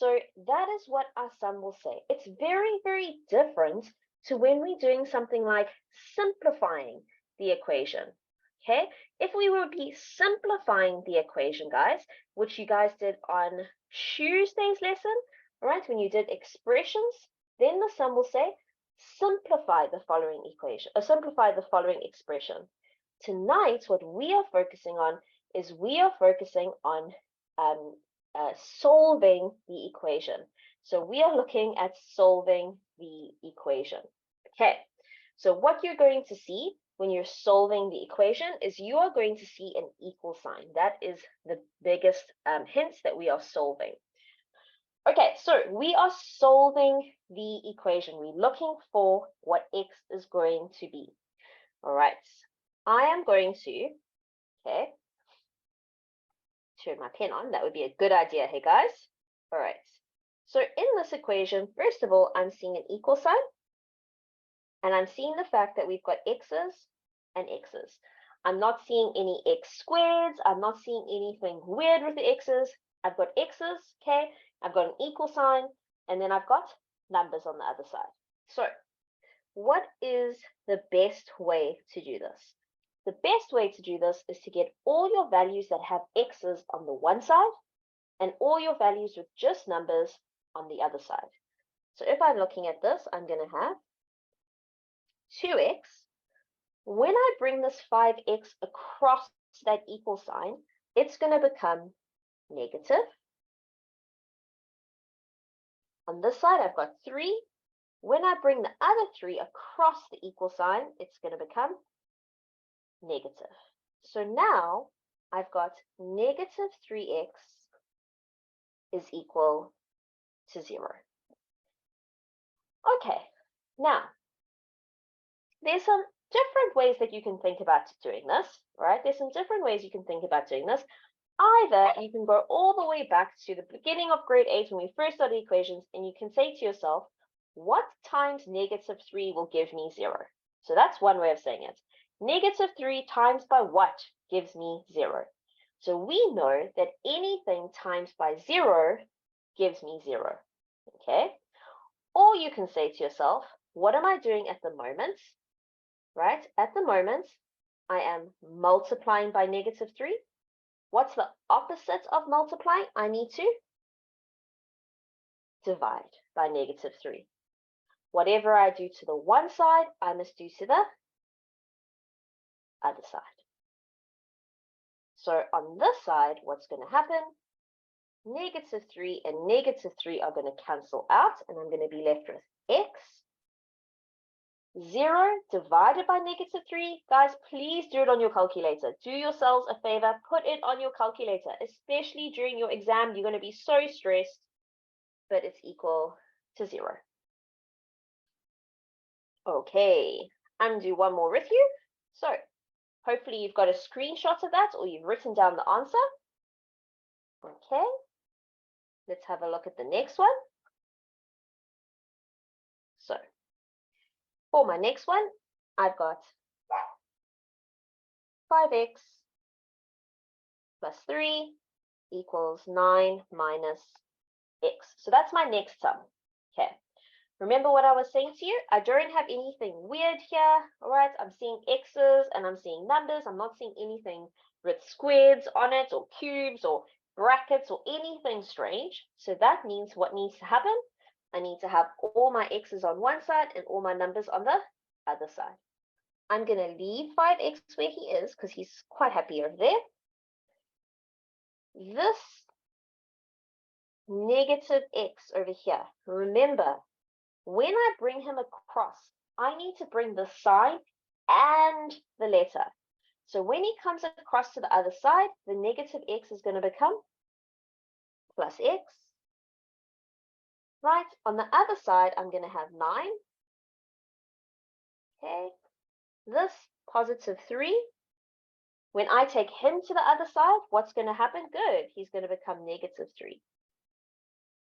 So that is what our sum will say. It's very, very different to when we're doing something like simplifying the equation. Okay, if we would be simplifying the equation, guys, which you guys did on Tuesday's lesson, right, when you did expressions, then the sum will say simplify the following equation, or simplify the following expression. Tonight, what we are focusing on is we are focusing on solving the equation. So we are looking at solving the equation. Okay, so what you're going to see when you're solving the equation is you are going to see an equal sign. That is the biggest hint that we are solving. Okay, so we are solving the equation. We're looking for what x is going to be. All right, I am going to, okay, turn my pen on. That would be a good idea, hey guys. All right, so in this equation, first of all, I'm seeing an equal sign. And I'm seeing the fact that we've got x's and x's. I'm not seeing any x squareds. I'm not seeing anything weird with the x's. I've got x's, okay? I've got an equal sign, and then I've got numbers on the other side. So what is the best way to do this? The best way to do this is to get all your values that have x's on the one side and all your values with just numbers on the other side. So if I'm looking at this, I'm going to have 2x. When I bring this 5x across that equal sign, it's going to become negative. On this side, I've got 3. When I bring the other 3 across the equal sign, it's going to become negative. So now I've got negative 3x is equal to 0. Okay, now there's some different ways that you can think about doing this, right? There's some different ways you can think about doing this. Either you can go all the way back to the beginning of grade 8 when we first studied equations, and you can say to yourself, what times negative 3 will give me 0? So that's one way of saying it. Negative 3 times by what gives me 0? So we know that anything times by 0 gives me 0, okay? Or you can say to yourself, what am I doing at the moment? Right? At the moment, I am multiplying by negative 3. What's the opposite of multiplying? I need to divide by negative 3. Whatever I do to the one side, I must do to the other side. So on this side, what's going to happen? Negative 3 and negative 3 are going to cancel out, and I'm going to be left with x. 0 divided by negative 3. Guys, please do it on your calculator. Do yourselves a favor, put it on your calculator, especially during your exam. You're going to be so stressed, but it's equal to 0. Okay, I'm going to do one more with you. So hopefully you've got a screenshot of that, or you've written down the answer. Okay, let's have a look at the next one. So for my next one, I've got 5x plus 3 equals 9 minus x. So that's my next sum. Okay. Remember what I was saying to you? I don't have anything weird here. All right. I'm seeing x's and I'm seeing numbers. I'm not seeing anything with squares on it or cubes or brackets or anything strange. So that means what needs to happen? I need to have all my x's on one side and all my numbers on the other side. I'm going to leave 5x where he is because he's quite happy over there. This negative x over here, remember, when I bring him across, I need to bring the sign and the letter. So when he comes across to the other side, the negative x is going to become plus x. Right, on the other side, I'm going to have 9. Okay, this positive 3. When I take him to the other side, what's going to happen? Good, he's going to become negative 3.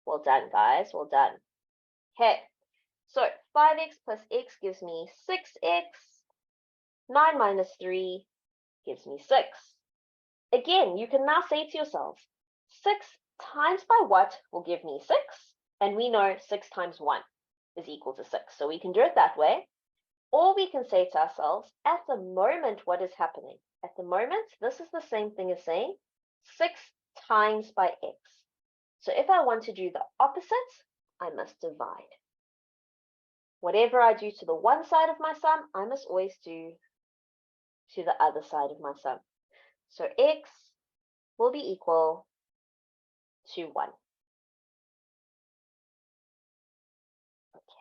Well done, guys, well done. Okay, so 5x plus x gives me 6x. 9 minus 3 gives me 6. Again, you can now say to yourself, 6 times by what will give me 6? And we know 6 times 1 is equal to 6. So we can do it that way. Or we can say to ourselves, at the moment, what is happening? At the moment, this is the same thing as saying 6 times by x. So if I want to do the opposite, I must divide. Whatever I do to the one side of my sum, I must always do to the other side of my sum. So x will be equal to 1.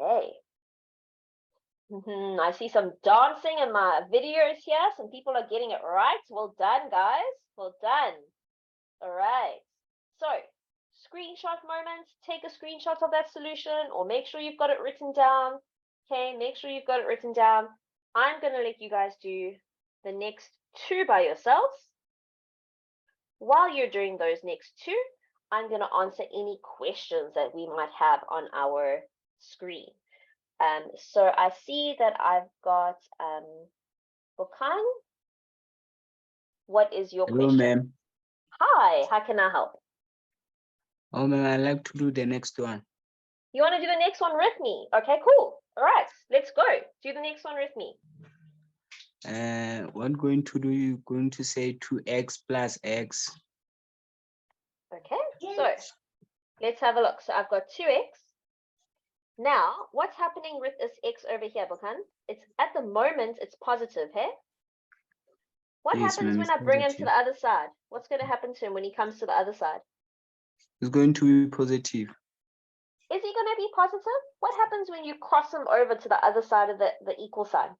Okay. I see some dancing in my videos here. Some people are getting it right. Well done, guys. Well done. All right. So, screenshot moment. Take a screenshot of that solution, or make sure you've got it written down. Okay, make sure you've got it written down. I'm going to let you guys do the next 2 by yourselves. While you're doing those next 2, I'm going to answer any questions that we might have on our screen. So I see that I've got Bukan. What is your Hello, question? ma'am. Hi, how can I help? Oh, ma'am, I'd like to do the next one. You want to do the next one with me? Okay, cool. All right, let's go. Do the next one with me. What going to do? You're going to say 2x plus x. Okay, so let's have a look. So I've got 2x. Now, what's happening with this x over here, Bukan? It's at the moment, it's positive, hey? What Yes, happens when I bring him to the other side? What's going to happen to him when he comes to the other side? It's going to be positive. Is he going to be positive? What happens when you cross him over to the other side of the equal sign?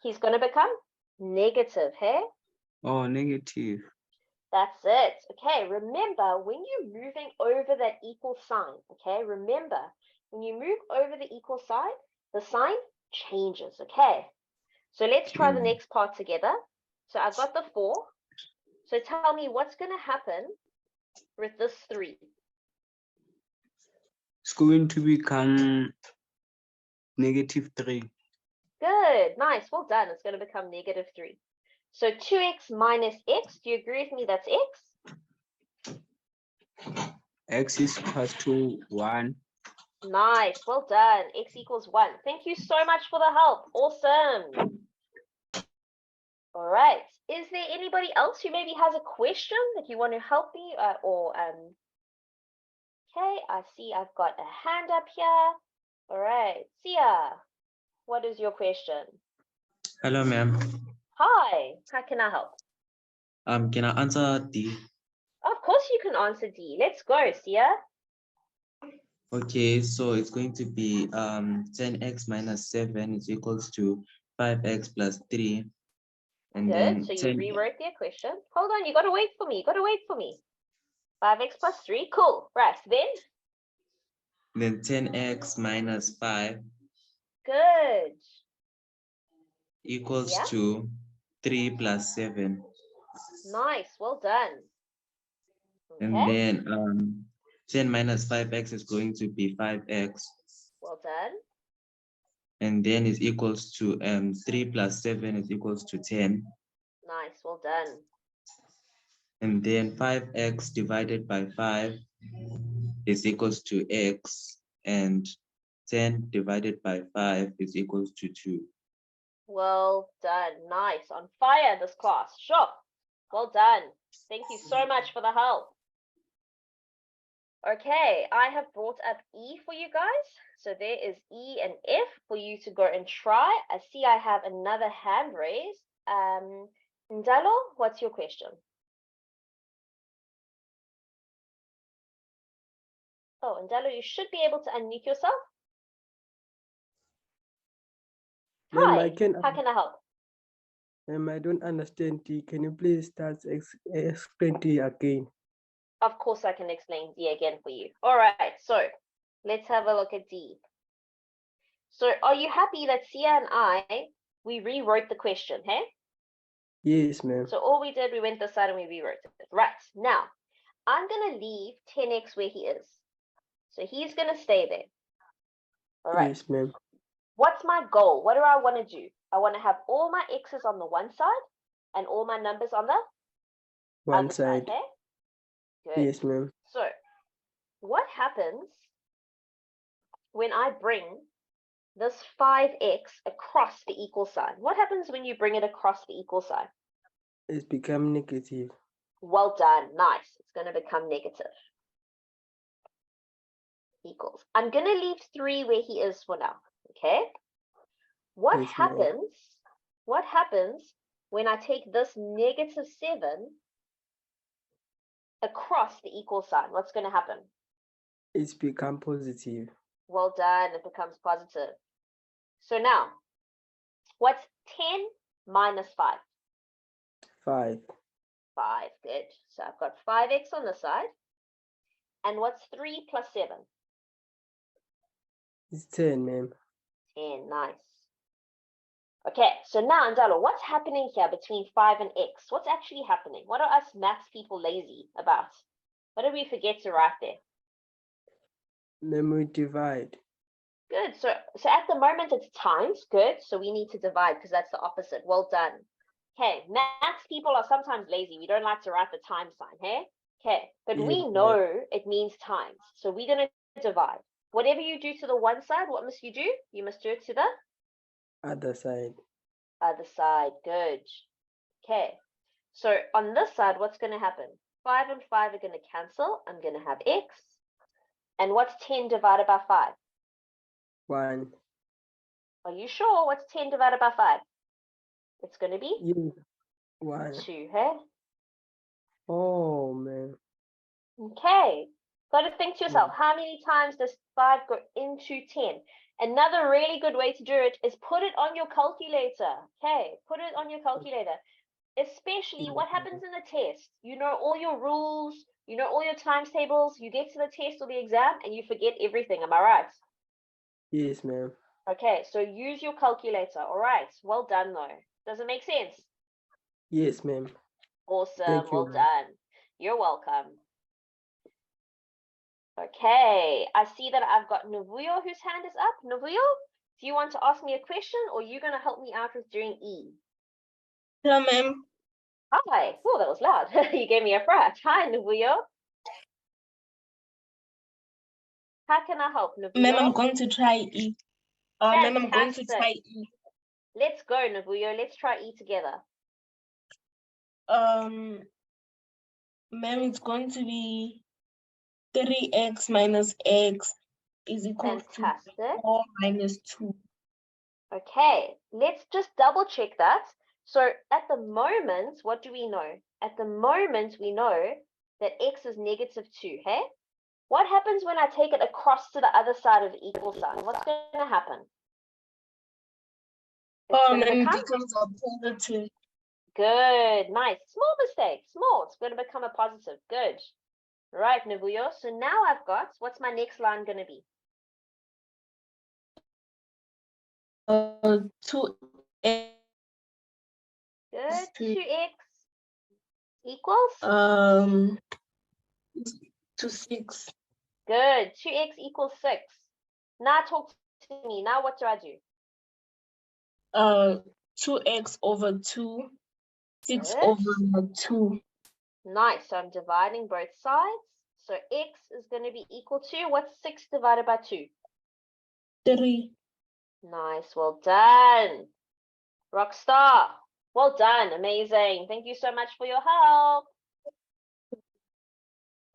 He's going to become negative, hey? Oh, negative. That's it. Okay, remember, when you're moving over that equal sign, okay, remember, when you move over the equal sign, the sign changes, okay? So let's try the next part together. So I've got the 4. So tell me what's going to happen with this 3. It's going to become -3. Good, nice, well done. It's going to become -3. So 2x minus x, do you agree with me that's x? X is equal to 1. Nice, well done. X equals 1. Thank you so much for the help. Awesome. All right. Is there anybody else who maybe has a question that you want to help me okay, I see I've got a hand up here. All right, Sia, what is your question? Hello, ma'am. Hi, how can I help? Can I answer D? Of course you can answer D. Let's go, Sia. Okay, so it's going to be 10x minus 7 is equals to 5x plus 3. And Good, then so you 10, rewrote the equation. Hold on, you got to wait for me. You got to wait for me. 5x plus 3, cool. Right, then 10x minus 5 good. equals Yeah, to 3 plus 7. nice, well done. And Okay, then 10 minus 5x is going to be 5x. well done. And then is equals to 3 plus 7 is equals to 10. Nice, well done. And then 5x divided by 5 is equals to x. And 10 divided by 5 is equals to 2. Well done. Nice. On fire, this class. Sure. Well done. Thank you so much for the help. Okay, I have brought up E for you guys. So there is E and F for you to go and try. I see I have another hand raised. Ndalo, what's your question? Oh, Ndalo, you should be able to unmute yourself. Hi, how can I help? I don't understand D. Can you please start explain D again? Of course, I can explain D again for you. All right, so let's have a look at D. So are you happy that Sia and we rewrote the question, hey? Yes, ma'am. So all we did, we went this side and we rewrote it. Right, now, I'm going to leave 10x where he is. So he's going to stay there. All right. Yes, ma'am. What's my goal? What do I want to do? I want to have all my x's on the one side and all my numbers on the One other side. okay? Good. Yes, ma'am. So, what happens when I bring this 5x across the equal sign? What happens when you bring it across the equal sign? It's become negative. Well done. Nice. It's going to become negative. Equals. I'm going to leave 3 where he is for now. Okay? What Yes, ma'am. happens? What happens when I take this negative 7 across the equal sign? What's going to happen? It's become positive. Well done. It becomes positive. So now, what's 10 minus 5? 5. 5. Good. So I've got 5x on the side. And what's 3 plus 7? It's 10, ma'am. 10. Nice. Okay, so now, Ndalo, what's happening here between 5 and x? What's actually happening? What are us maths people lazy about? What did we forget to write there? Then we divide. Good. So at the moment it's times. Good. So we need to divide because that's the opposite. Well done. Okay, maths people are sometimes lazy. We don't like to write the time sign, hey? Okay, but Yes, we ma'am. know it means times. So we're going to divide. Whatever you do to the one side, what must you do? You must do it to the Other side. other side. Good. Okay, so on this side, what's going to happen? 5 and 5 are going to cancel. I'm going to have x. And what's 10 divided by 5? 1. Are you sure? What's 10 divided by 5? It's going to be Yes. 1. 2, hey? Oh, man. Okay. Got to think to yourself, how many times does 5 go into 10? Another really good way to do it is put it on your calculator. Okay, put it on your calculator. Especially what happens in the test. You know all your rules, you know all your times tables, you get to the test or the exam and you forget everything. Am I right? Yes, ma'am. Okay, so use your calculator. All right, well done though. Does it make sense? Yes, ma'am. Awesome, Thank you, well ma'am. done. You're welcome. Okay, I see that I've got Navuyo whose hand is up. Navuyo, do you want to ask me a question or are you going to help me out with doing E? Hello, ma'am. Hi. Oh, that was loud. You gave me a fright. Hi, Navuyo. How can I help, Navuyo? Ma'am, I'm going to try E. Ma'am, I'm going to Fantastic. try E. Let's go, Navuyo. Let's try E together. Ma'am, it's going to be 3x minus x is equal to Fantastic. 4 minus 2. Okay, let's just double check that. So at the moment, what do we know? At the moment, we know that x is negative 2, hey? What happens when I take it across to the other side of the equal sign? What's going to happen? It's going to Ma'am, it become becomes a positive. good, nice. Small mistake, small. It's going to become a positive. Good. Right, Navuyo. So now I've got, what's my next line going to be? 2x Good. 2x equals? to 6. Good. 2x equals 6. Now talk to me. Now what do I do? 2x over 2, 6 Good. over 2. Nice. So I'm dividing both sides. So x is going to be equal to, what's 6 divided by 2? 3. Nice. Well done. Rockstar. Well done. Amazing. Thank you so much for your help.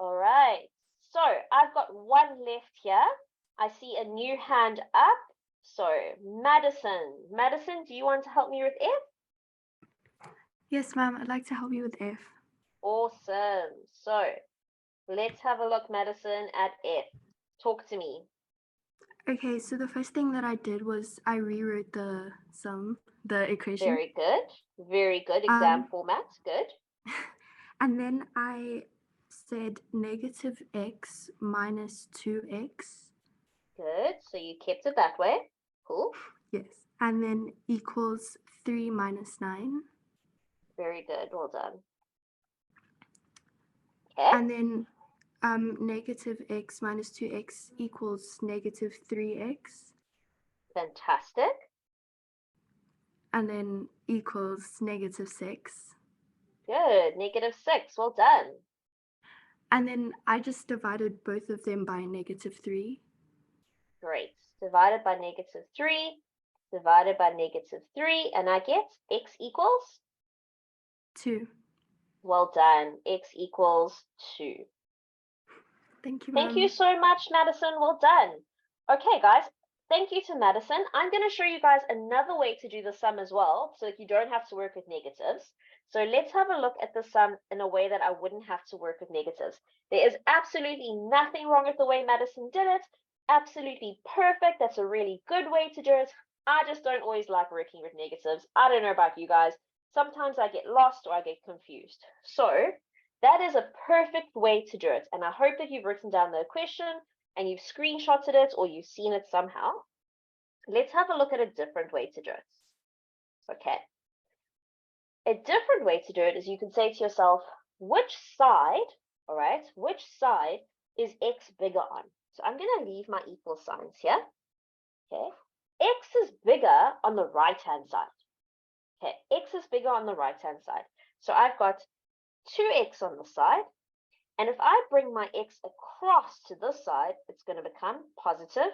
All right. So I've got one left here. I see a new hand up. So Madison. Madison, do you want to help me with F? Yes, ma'am. I'd like to help you with F. Awesome. So let's have a look, Madison, at F. Talk to me. Okay, so the first thing that I did was I rewrote the equation. Very good. Very good. Exam format. Good. And then I said negative x minus 2x. Good. So you kept it that way. Cool. Yes. And then equals 3 minus 9. Very good. Well done. Okay. And then negative x minus 2x equals negative 3x. Fantastic. And then equals negative 6. Good. Negative 6. Well done. And then I just divided both of them by -3. Great. Divided by -3, divided by -3, and I get x equals? 2. Well done. X equals 2. Thank you, Thank Mum. you so much, Madison. Well done. Okay, guys. Thank you to Madison. I'm going to show you guys another way to do the sum as well, so that you don't have to work with negatives. So let's have a look at the sum in a way that I wouldn't have to work with negatives. There is absolutely nothing wrong with the way Madison did it. Absolutely perfect. That's a really good way to do it. I just don't always like working with negatives. I don't know about you guys. Sometimes I get lost or I get confused. So that is a perfect way to do it. And I hope that you've written down the question and you've screenshotted it or you've seen it somehow. Let's have a look at a different way to do it. Okay. A different way to do it is you can say to yourself, which side, all right, which side is x bigger on? So I'm going to leave my equal signs here. Okay. X is bigger on the right-hand side. Okay. X is bigger on the right-hand side. So I've got 2x on the side. And if I bring my x across to this side, it's going to become positive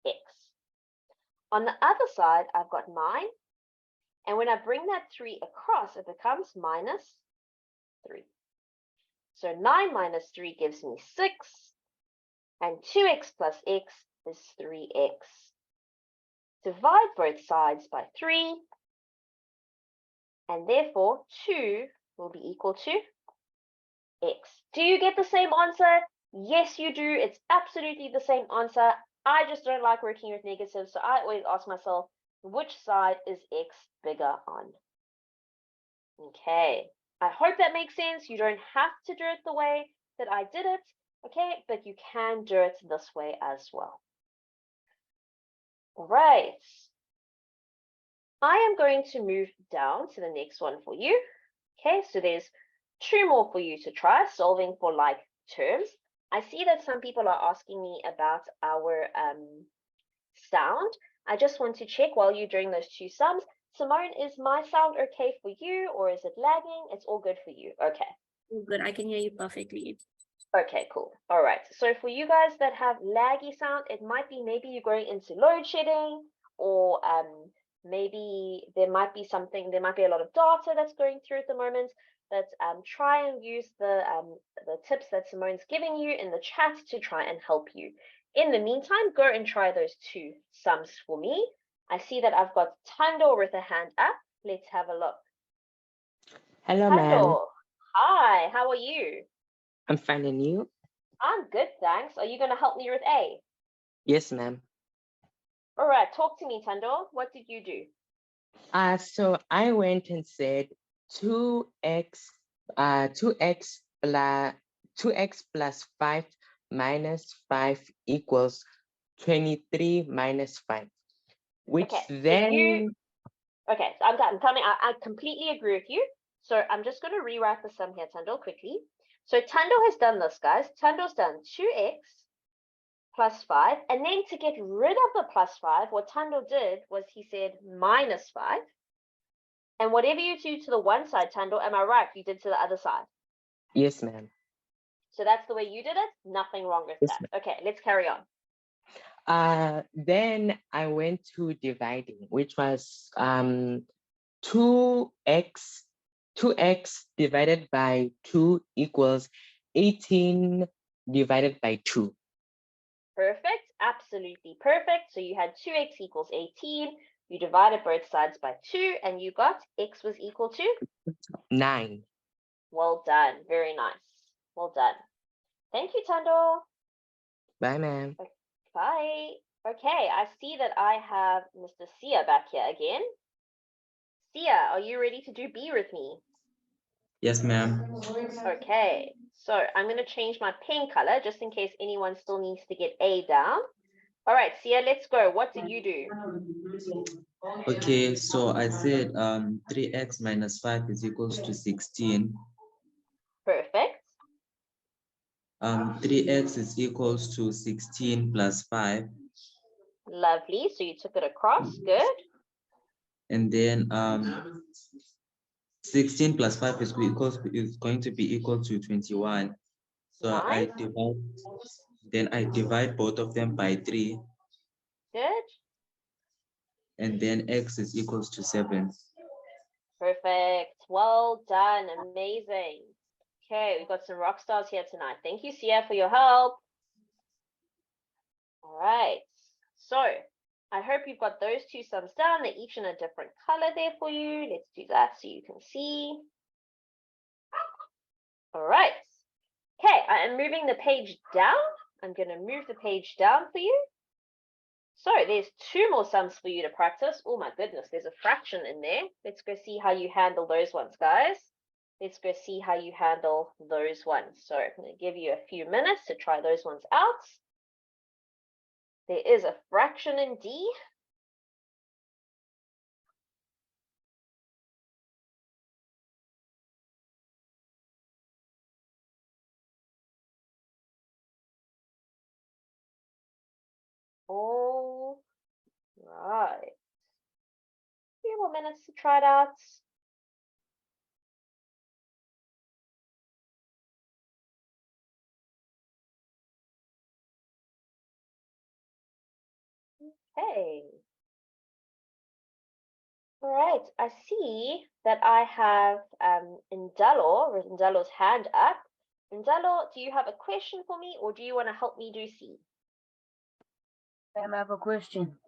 x. On the other side, I've got 9. And when I bring that 3 across, it becomes -3. So 9 minus 3 gives me 6. And 2x plus x is 3x. Divide both sides by 3. And therefore, 2 will be equal to x. Do you get the same answer? Yes, you do. It's absolutely the same answer. I just don't like working with negatives, so I always ask myself, which side is x bigger on? Okay, I hope that makes sense. You don't have to do it the way that I did it, okay? But you can do it this way as well. All right. I am going to move down to the next one for you. Okay, so there's 2 more for you to try, solving for like terms. I see that some people are asking me about our sound. I just want to check while you're doing those 2 sums. Simone, is my sound okay for you or is it lagging? It's all good for you. Okay. Good, I can hear you perfectly. Okay, cool. All right. So for you guys that have laggy sound, it might be maybe you're going into load shedding, or maybe there might be a lot of data that's going through at the moment. But try and use the tips that Simone's giving you in the chat to try and help you. In the meantime, go and try those 2 sums for me. I see that I've got Tando with a hand up. Let's have a look. Hello, ma'am. Tando, hi, how are you? I'm fine, and you? I'm good, thanks. Are you going to help me with A? Yes, ma'am. All right, talk to me, Tando. What did you do? So I went and said 2x plus 5 minus 5 equals 23 minus 5, which Okay, so I'm coming. I completely agree with you. So I'm just going to rewrite the sum here, Tando, quickly. So Tando has done this, guys. Tando's done 2x plus 5. And then to get rid of the plus 5, what Tando did was he said minus 5. And whatever you do to the one side, Tando, am I right? You did to the other side. Yes, ma'am. So that's the way you did it. Nothing wrong with Yes, that. Okay, let's carry on. Then I went to dividing, which was 2x divided by 2 equals 18 divided by 2. Perfect, absolutely perfect. So you had 2x equals 18. You divided both sides by 2, and you got x was equal to 9. Well done, very nice. Well done. Thank you, Tando. Bye, ma'am. Bye. Okay, I see that I have Mr. Sia back here again. Sia, are you ready to do B with me? Yes, ma'am. Okay, so I'm going to change my pen color just in case anyone still needs to get A down. All right, Sia, let's go. What did you do? Okay, so I said 3x minus 5 is equals to 16. Perfect. 3x is equals to 16 plus 5. Lovely. So you took it across. Good. And then 16 plus 5 is going to be equal to 21. So I Nice. divide both of them by 3, Good. and then x is equals to 7. Perfect. Well done. Amazing. Okay, we've got some rock stars here tonight. Thank you, Sia, for your help. All right. So I hope you've got those two sums down. They're each in a different color there for you. Let's do that so you can see. All right. Okay, I am moving the page down. I'm going to move the page down for you. So there's two more sums for you to practice. Oh my goodness, there's a fraction in there. Let's go see how you handle those ones, guys. Let's go see how you handle those ones. So I'm going to give you a few minutes to try those ones out. There is a fraction in D. All right. A few more minutes to try it out. Okay. All right, I see that I have Indalo's hand up. Indalo, do you have a question for me or do you want to help me do C? I have a question.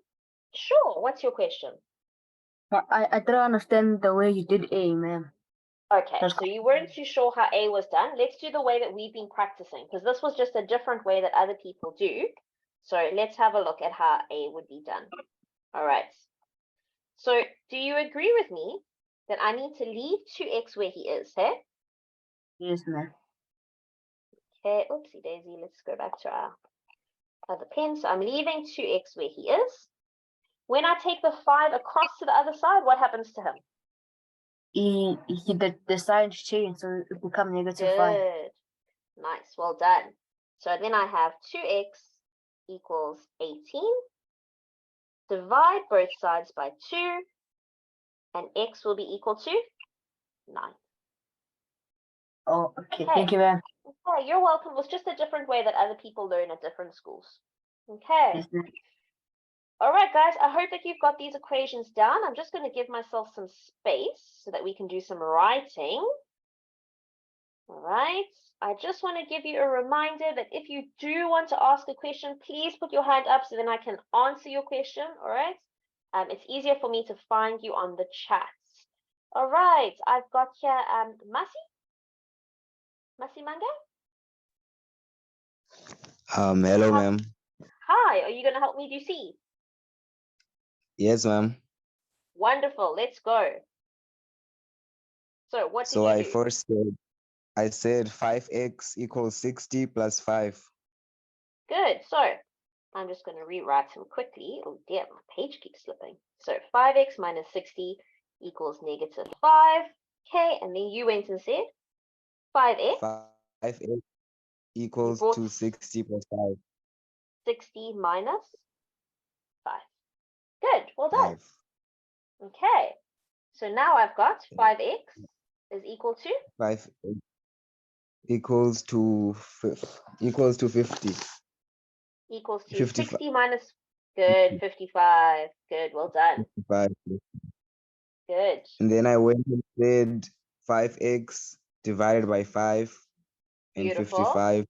Sure, what's your question? I don't understand the way you did A, ma'am. Okay, That's so you weren't too sure how A was done. Let's do the way that we've been practicing because this was just a different way that other people do. So let's have a look at how A would be done. All right. So do you agree with me that I need to leave 2x where he is, hey? Yes, ma'am. Okay, oopsie daisy, let's go back to our other pen. So I'm leaving 2x where he is. When I take the 5 across to the other side, what happens to him? The signs change, so it becomes -5. Good. Nice, well done. So then I have 2x equals 18. Divide both sides by 2, and x will be equal to 9. Oh, okay. Okay. Thank you, ma'am. Okay, you're welcome. It was just a different way that other people learn at different schools. Okay. Yes, ma'am. All right, guys, I hope that you've got these equations down. I'm just going to give myself some space so that we can do some writing. All right. I just want to give you a reminder that if you do want to ask a question, please put your hand up so then I can answer your question. All right. It's easier for me to find you on the chats. All right. I've got here Masi Manga. Hello, ma'am. Hi. Are you going to help me do C? Yes, ma'am. Wonderful. Let's go. So what did So you I do? first said 5x equals 60 plus 5. Good. So I'm just going to rewrite them quickly. Oh dear, my page keeps slipping. So 5x minus 60 equals -5. Okay, and then you went and said 5x. 5x equals brought to 60 plus 5. 60 minus 5. Good. Well done. 5. Okay. So now I've got 5x is equal to 5 equals to 50. equals to 55. 60 minus. Good. 55. Good. Well done. 55. Good. And then I went and said 5x divided by 5 and Beautiful.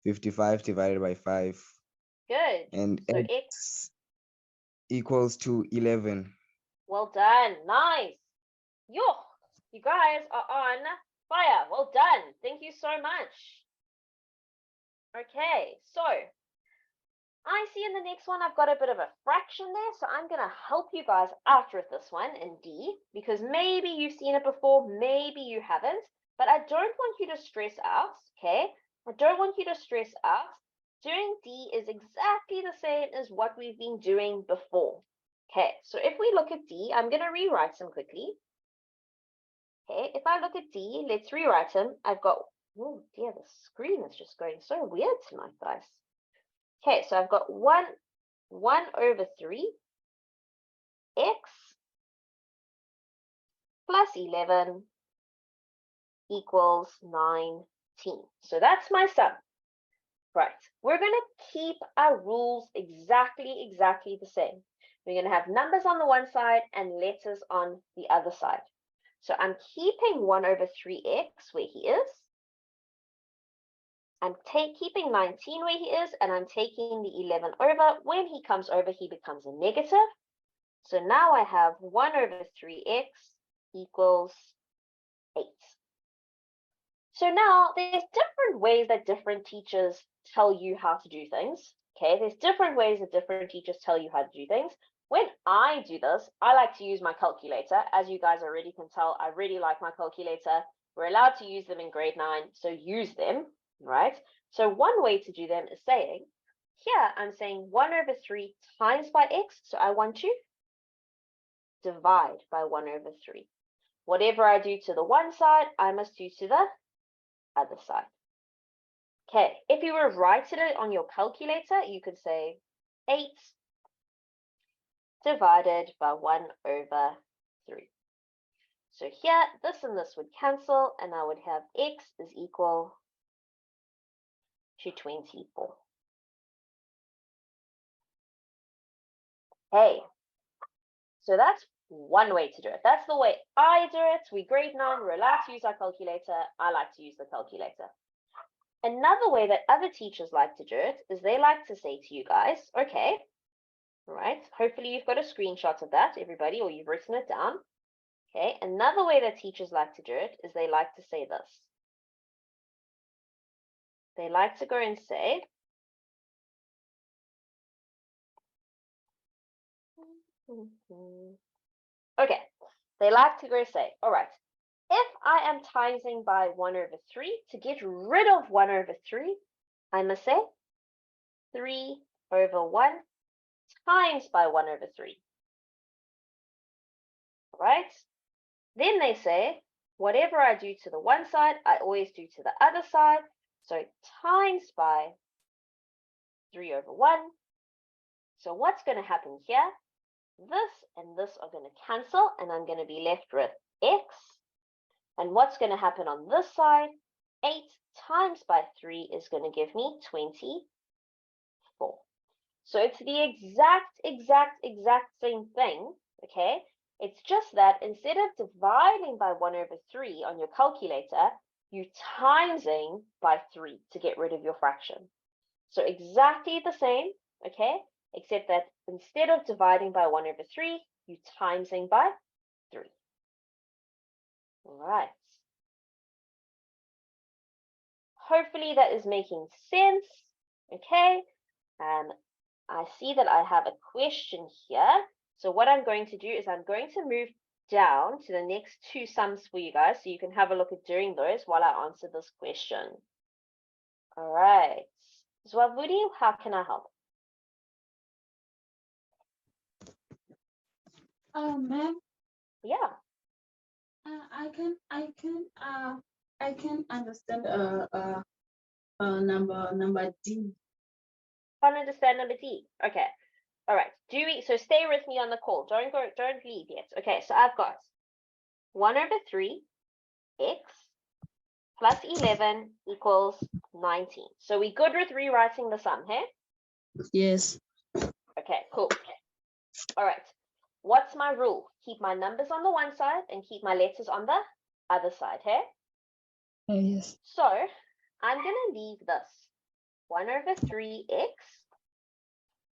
55 divided by 5. Good. And So x equals to 11. Well done. Nice. Yo, you guys are on fire. Well done. Thank you so much. Okay, so I see in the next one I've got a bit of a fraction there, so I'm going to help you guys out with this one in D, because maybe you've seen it before, maybe you haven't, but I don't want you to stress out, okay? I don't want you to stress out. Doing D is exactly the same as what we've been doing before. Okay, so if we look at D, I'm going to rewrite them quickly. Okay, if I look at D, let's rewrite them. I've got, oh dear, the screen is just going so weird tonight, guys. Okay, so I've got 1 over 3 x plus 11 equals 19. So that's my sum. Right, we're going to keep our rules exactly the same. We're going to have numbers on the one side and letters on the other side. So I'm keeping 1 over 3x where he is. I'm keeping 19 where he is, and I'm taking the 11 over. When he comes over, he becomes a negative. So now I have 1 over 3x equals 8. So now there's different ways that different teachers tell you how to do things. Okay, there's different ways that different teachers tell you how to do things. When I do this, I like to use my calculator. As you guys already can tell, I really like my calculator. We're allowed to use them in grade 9, so use them, right? So one way to do them is saying, here I'm saying 1 over 3 times by x, so I want to divide by 1 over 3. Whatever I do to the one side, I must do to the other side. Okay, if you were writing it on your calculator, you could say 8 divided by 1 over 3. So here, this and this would cancel, and I would have x is equal to 24. Hey, so that's one way to do it. That's the way I do it. We grade 9, we're allowed to use our calculator. I like to use the calculator. Another way that other teachers like to do it is they like to say to you guys, okay, right, hopefully you've got a screenshot of that, everybody, or you've written it down. Okay, another way that teachers like to do it is they like to say this. They like to go and say, okay, they like to go say, all right, if I am timesing by 1 over 3, to get rid of 1 over 3, I must say 3 over 1 times by 1 over 3. Right? Then they say, whatever I do to the one side, I always do to the other side. So times by 3 over 1. So what's going to happen here? This and this are going to cancel, and I'm going to be left with x. And what's going to happen on this side? 8 times by 3 is going to give me 24. So it's the exact same thing, okay? It's just that instead of dividing by 1 over 3 on your calculator, you're timesing by 3 to get rid of your fraction. So exactly the same, okay? Except that instead of dividing by 1 over 3, you're timesing by 3. All right. Hopefully that is making sense, okay? I see that I have a question here. So what I'm going to do is I'm going to move down to the next 2 sums for you guys so you can have a look at doing those while I answer this question. All right. Zwavudi, how can I help? Ma'am, Yeah. I can understand number D. Can't understand number D. Okay. All right. So stay with me on the call. Don't leave yet. Okay, so I've got 1 over 3 x plus 11 equals 19. So we good with rewriting the sum, hey? Yes. Okay, cool. All right. What's my rule? Keep my numbers on the one side and keep my letters on the other side, hey? Yes. So I'm going to leave this 1 over 3x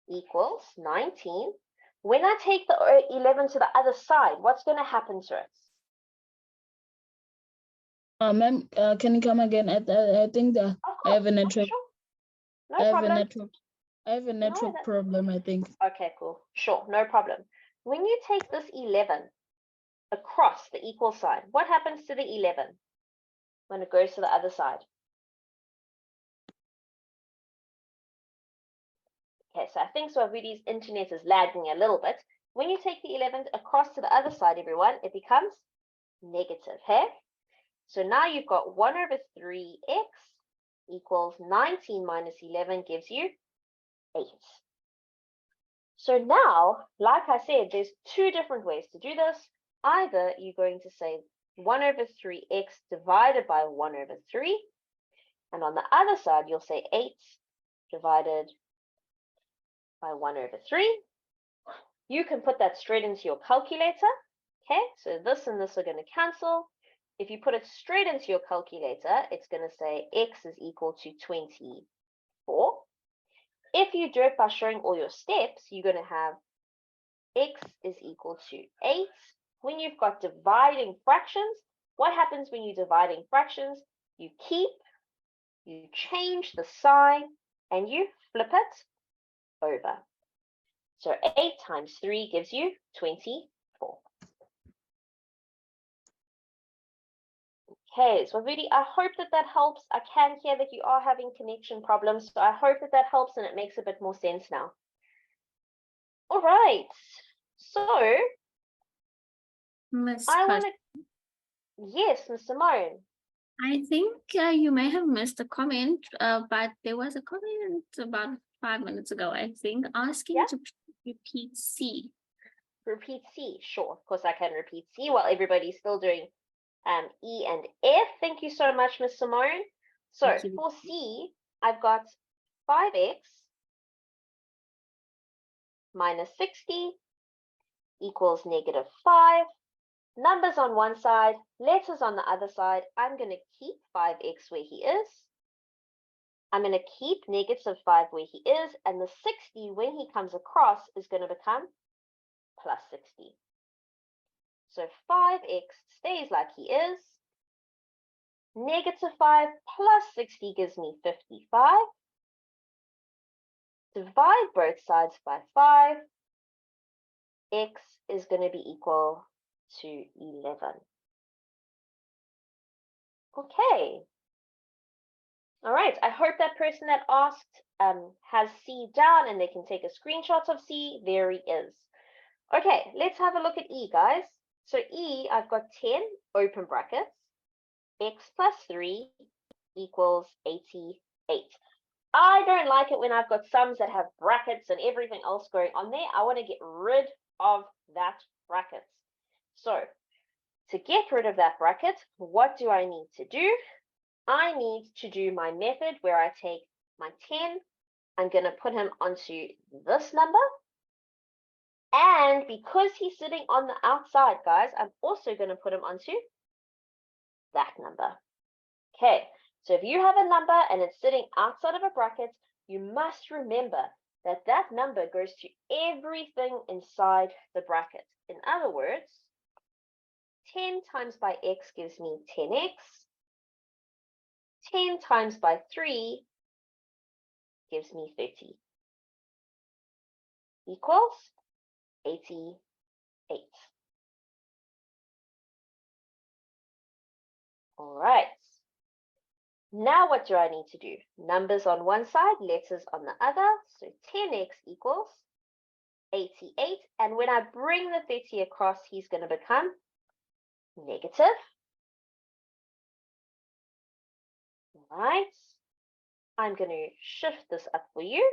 equals 19. When I take the 11 to the other side, what's going to happen to it? Ma'am, can you come again? I think that I have a network. Sure. No I have problem. I have a network problem, I think. Okay, cool. Sure, no problem. When you take this 11 across the equal sign, what happens to the 11 when it goes to the other side? Okay, so I think Swavudi's internet is lagging a little bit. When you take the 11 across to the other side, everyone, it becomes negative, hey? So now you've got 1 over 3x equals 19 minus 11 gives you 8. So now, like I said, there's 2 different ways to do this. Either you're going to say 1 over 3x divided by 1 over 3, and on the other side, you'll say 8 divided by 1 over 3. You can put that straight into your calculator. Okay, so this and this are going to cancel. If you put it straight into your calculator, it's going to say x is equal to 24. If you do it by showing all your steps, you're going to have x is equal to 8. When you've got dividing fractions, what happens when you're dividing fractions? You keep, you change the sign, and you flip it over. So 8 times 3 gives you 24. Okay, so Vudi, I hope that that helps. I can hear that you are having connection problems, so I hope that that helps and it makes a bit more sense now. All right, so Miss I Cos- want to, yes, Ms. Simone. I think you may have missed a comment, but there was a comment about 5 minutes ago, I think, asking Yeah. to repeat C. Repeat C, sure, of course I can repeat C while everybody's still doing E and F. Thank you so much, Ms. Simone. So Thank you. for C, I've got 5x minus 60 equals -5. Numbers on one side, letters on the other side. I'm going to keep 5x where he is. I'm going to keep -5 where he is, and the 60, when he comes across, is going to become plus 60. So 5x stays like he is. -5 plus 60 gives me 55. Divide both sides by 5. X is going to be equal to 11. Okay. All right. I hope that person that asked has C down and they can take a screenshot of C. There he is. Okay, let's have a look at E, guys. So E, I've got 10, open brackets, x plus 3 equals 88. I don't like it when I've got sums that have brackets and everything else going on there. I want to get rid of that bracket. So to get rid of that bracket, what do I need to do? I need to do my method where I take my 10, I'm going to put him onto this number. And because he's sitting on the outside, guys, I'm also going to put him onto that number. Okay, so if you have a number and it's sitting outside of a bracket, you must remember that that number goes to everything inside the bracket. In other words, 10 times by x gives me 10x. 10 times by 3 gives me 30. Equals 88. All right. Now what do I need to do? Numbers on one side, letters on the other. So 10x equals 88. And when I bring the 30 across, he's going to become negative. All right. I'm going to shift this up for you.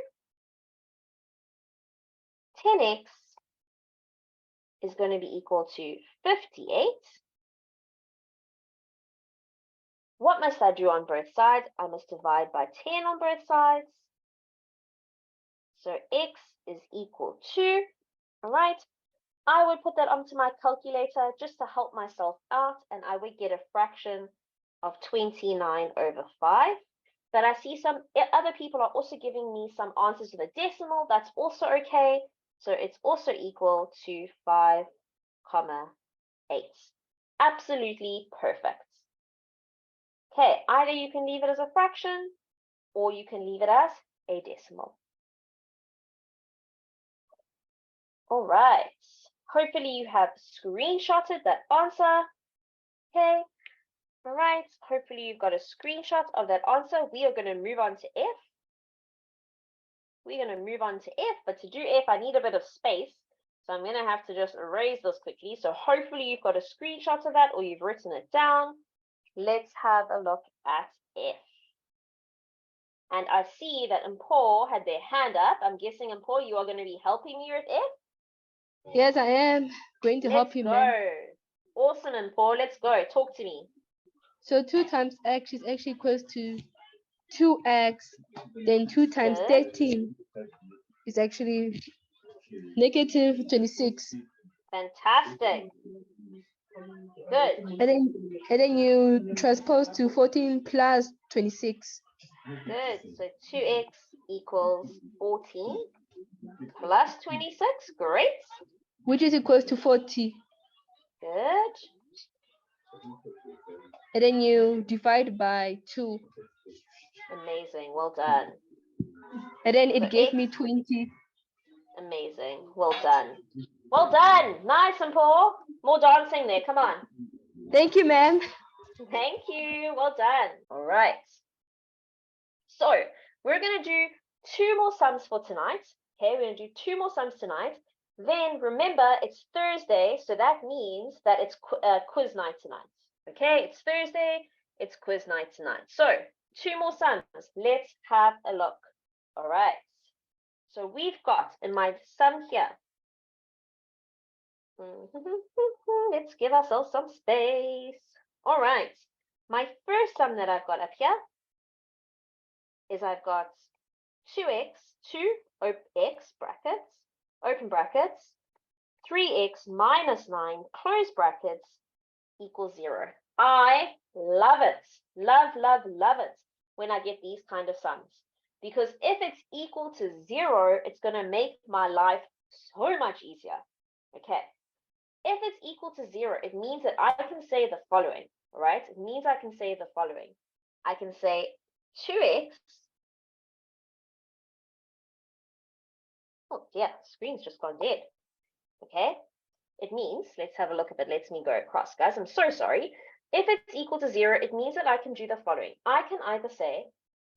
10x is going to be equal to 58. What must I do on both sides? I must divide by 10 on both sides. So x is equal to, all right, I would put that onto my calculator just to help myself out, and I would get a fraction of 29 over 5. But I see some other people are also giving me some answers with a decimal. That's also okay. So it's also equal to 5, 8. Absolutely perfect. Okay, either you can leave it as a fraction or you can leave it as a decimal. All right. Hopefully you have screenshotted that answer. Okay. All right. Hopefully you've got a screenshot of that answer. We are going to move on to F. We're going to move on to F, but to do F, I need a bit of space. So I'm going to have to just erase this quickly. So hopefully you've got a screenshot of that or you've written it down. Let's have a look at F. And I see that Mpho had their hand up. I'm guessing, Mpho, you are going to be helping me with F? Yes, I am going to help Let's you, go. ma'am. Awesome, and Paul, let's go. Talk to me. So 2 times x is actually equals to 2x, then 2 times Good. 13 is actually negative 26. Fantastic. Good. And then you transpose to 14 plus 26. Good. So 2x equals 14 plus 26. Great. Which is equals to 40. Good. And then you divide by 2. Amazing. Well done. And then it So gave x- me 20. Amazing. Well done. Well done. Nice, and Paul. More dancing there. Come on. Thank you, ma'am. Thank you. Well done. All right. So we're going to do 2 more sums for tonight. Okay, we're going to do 2 more sums tonight. Then remember, it's Thursday, so that means that it's quiz night tonight. Okay, it's Thursday, it's quiz night tonight. So 2 more sums. Let's have a look. All right. So we've got in my sum here. Let's give ourselves some space. All right. My first sum that I've got up here is I've got 2x, 2x brackets, open brackets, 3x minus 9, close brackets, equals 0. I love it. Love, love, love it when I get these kind of sums. Because if it's equal to 0, it's going to make my life so much easier. Okay. If it's equal to 0, it means that I can say the following, all right? It means I can say the following. I can say 2x. Oh dear, screen's just gone dead. Okay. It means, let's have a look if it lets me go across, guys. I'm so sorry. If it's equal to 0, it means that I can do the following. I can either say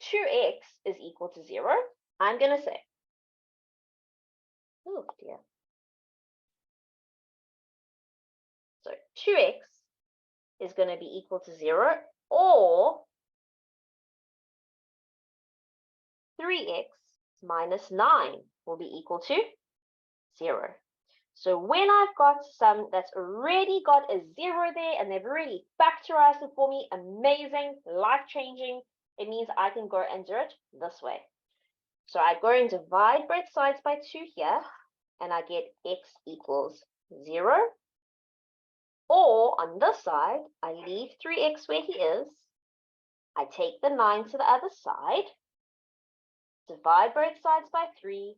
2x is equal to 0. I'm going to say, oh dear. So 2x is going to be equal to 0, or 3x minus 9 will be equal to 0. So when I've got some that's already got a 0 there and they've already factorized it for me, amazing, life-changing, it means I can go and do it this way. So I go and divide both sides by 2 here, and I get x equals 0. Or on this side, I leave 3x where he is. I take the 9 to the other side, divide both sides by 3.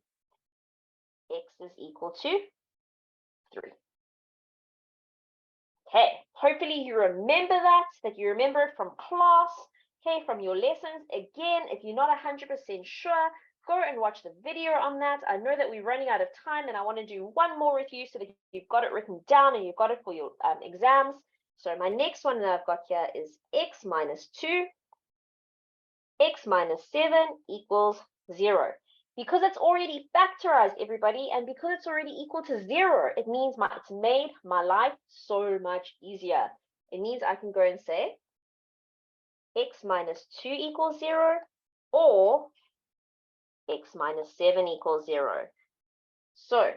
X is equal to 3. Okay, hopefully you remember that you remember it from class, okay, from your lessons. Again, if you're not 100% sure, go and watch the video on that. I know that we're running out of time and I want to do one more with you so that you've got it written down and you've got it for your exams. So my next one that I've got here is x minus 2, x minus 7 equals 0. Because it's already factorized, everybody, and because it's already equal to 0, it means it's made my life so much easier. It means I can go and say x minus 2 equals 0, or x minus 7 equals 0. So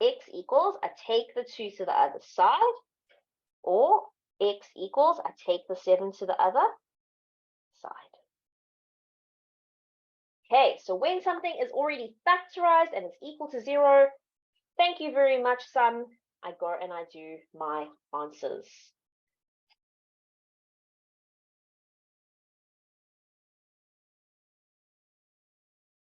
x equals, I take the 2 to the other side, or x equals, I take the 7 to the other side. Okay, so when something is already factorized and it's equal to 0, thank you very much, sum. I go and I do my answers.